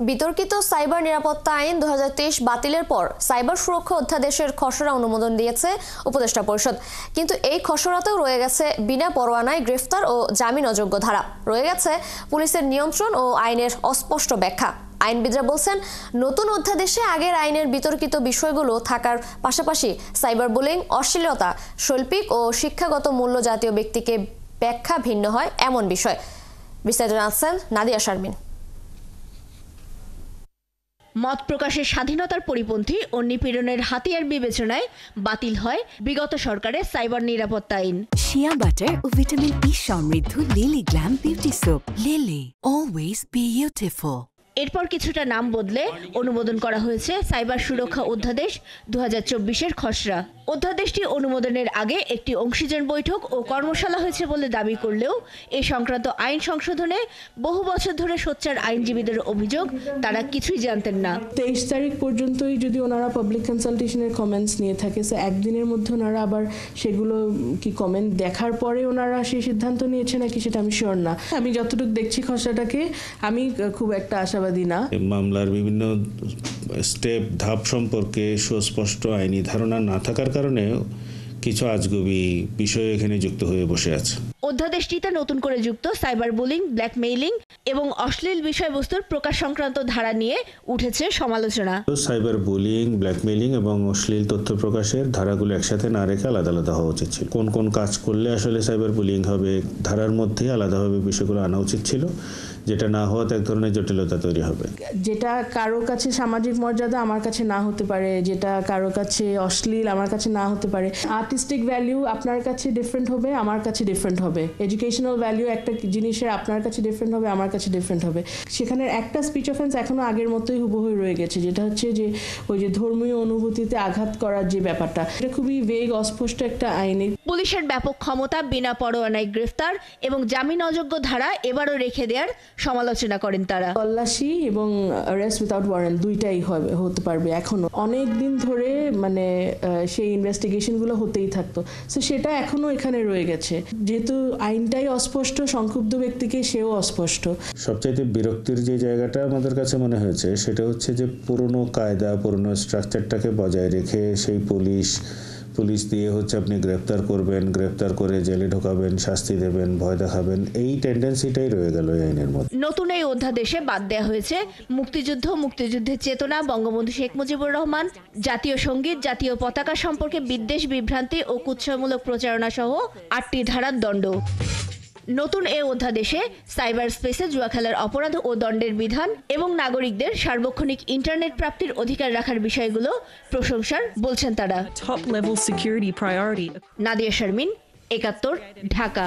বিতর্কিত সাইবার নিরাপত্তা আইন 2023 বাতিলের পর সাইবার সুরক্ষা অধ্যাদেশের খসড়া অনুমোদন দিয়েছে উপদেষ্টা পরিষদ। কিন্তু এই খসড়াতেও রয়ে গেছে বিনা পরোয়ানায় গ্রেফতার ও জামিন অযোগ্য ধারা, রয়ে গেছে পুলিশের নিয়ন্ত্রণ ও আইনের অস্পষ্ট ব্যাখ্যা। আইনবিদরা বলছেন, নতুন অধ্যাদেশে আগের আইনের বিতর্কিত বিষয়গুলো থাকার পাশাপাশি সাইবার বুলিং, অশ্লীলতা, শৈল্পিক ও শিক্ষাগত মূল্য জাতীয় ব্যক্তিকে ব্যাখ্যা ভিন্ন হয় এমন বিষয়। বিস্তারিত জানাচ্ছেন নাদিয়া শারমিন। মত প্রকাশের স্বাধীনতার পরিপন্থী ও নিপীড়নের হাতিয়ার বিবেচনায় বাতিল হয় বিগত সরকারের সাইবার নিরাপত্তা আইন। শিয়া বাটার ও ভিটামিন ই সমৃদ্ধ lily glam beauty soap. Lily, always beautiful. এরপর কিছুটা নাম বদলে অনুমোদন করা হয়েছে সাইবার সুরক্ষা অধ্যাদেশ 2024-এর খসড়া। অধ্যাদেশটি অনুমোদনের আগে একটি অংশীজন বৈঠক ও কর্মশালা হয়েছে বলে দাবি করলেও এ সংক্রান্ত আইন সংশোধনে বহু বছর ধরে সোচ্চার আইনজীবীদের অভিযোগ, তারা কিছুই জানতেন না। 23 তারিখ পর্যন্তই যদি ওনারা পাবলিক কনসালটেশনের কমেন্টস নিয়ে থাকে, একদিনের মধ্যে ওনারা আবার সেগুলো কি কমেন্ট দেখার পরে ওনারা সেই সিদ্ধান্ত নিয়েছে নাকি সেটা আমি শিওর না। আমি যতটুকু দেখছি খসড়াটাকে, আমি খুব একটা আশাবাদী না। মামলার বিভিন্ন স্টেপ ধাপ সম্পর্কে সুস্পষ্ট আইনি ধারণা না থাকার কারণে কিছু আজগুবি বিষয় এখানে যুক্ত হয়ে বসে আছে। অধ্যাদেশটিতে নতুন করে যুক্ত সাইবার বুলিং, ব্ল্যাকমেইলিং এবং অশ্লীল বিষয়বস্তুর প্রকাশ সংক্রান্ত ধারা নিয়ে উঠেছে সমালোচনা। সাইবার বুলিং, ব্ল্যাকমেইলিং এবং অশ্লীল তথ্য প্রকাশের ধারাগুলো একসাথে না রেখে আলাদা আলাদা হওয়া উচিত ছিল। কোন কোন কাজ করলে আসলে সাইবার বুলিং হবে, ধারার মধ্যে আলাদাভাবে বিষয়গুলো আনা উচিত ছিল, যেটা না হওয়াতে এক ধরনের জটিলতা তৈরি হবে। যেটা কারো কাছে সামাজিক মর্যাদা আমার কাছে না হতে পারে, যেটা কারো কাছে অশ্লীল আমার কাছে না হতে পারে। আর্টিস্টিক ভ্যালু আপনার কাছে ডিফারেন্ট হবে, আমার কাছে ডিফারেন্ট হবে। এডুকেশনাল ভ্যালু একটা জিনিসের আপনার কাছে ডিফারেন্ট হবে, আমার কাছে ডিফারেন্ট হবে। সেখানে একটা স্পিচ অফেন্স এখনো আগের মতোই হুবহু রয়ে গেছে, যেটা হচ্ছে যে ওই যে ধর্মীয় অনুভূতিতে আঘাত করার যে ব্যাপারটা, এটা খুবই ভেগ, অস্পষ্ট একটা আইনে। পুলিশের ব্যাপক ক্ষমতা, বিনা পরোয়ানায় গ্রেফতার এবং জামিন অযোগ্য ধারা এবারও রেখে দেওয়ার সমালোচনা করেন তারা। তল্লাশি এবং অ্যারেস্ট উইথাউট ওয়ারেন্ট দুইটাই হতে পারবে। এখনো অনেক দিন ধরে সেই ইনভেস্টিগেশনগুলো হতেই থাকতো, সো সেটা এখনো এখানে রয়ে গেছে। যেহেতু আইনটাই অস্পষ্ট, সংক্ষুব্ধ ব্যক্তিকে সেও অস্পষ্ট। সবচাইতে বিরক্তির যে জায়গাটা আমাদের কাছে মনে হয়েছে সেটা হচ্ছে যে পুরনো কায়দা, পুরনো স্ট্রাকচারটাকে বজায় রেখে সেই পুলিশ দিয়ে হচ্ছে আপনি গ্রেপ্তার করবেন, গ্রেপ্তার করে জেলে ঢোকাবেন, শাস্তি দেবেন, ভয় দেখাবেন, এই টেন্ডেন্সিটাই রয়ে গেল এই আইনের মধ্যে। নতুন এই অধ্যাদেশে বাদ দেওয়া হয়েছে মুক্তিযুদ্ধ, মুক্তিযুদ্ধের চেতনা, বঙ্গবন্ধু শেখ মুজিবুর রহমান, জাতীয় সঙ্গীত, জাতীয় পতাকা সম্পর্কে বিদ্বেষ, বিভ্রান্তি ও কুৎসামূলক প্রচারণা সহ 8টি ধারার দণ্ড। নতুন এ অধ্যাদেশে সাইবার স্পেসে জুয়া খেলার অপরাধ ও দণ্ডের বিধান এবং নাগরিকদের সার্বক্ষণিক ইন্টারনেট প্রাপ্তির অধিকার রাখার বিষয়গুলো প্রশংসার বলছেন তারা। Top level security priority. Nadia Sharmin, 71, Dhaka.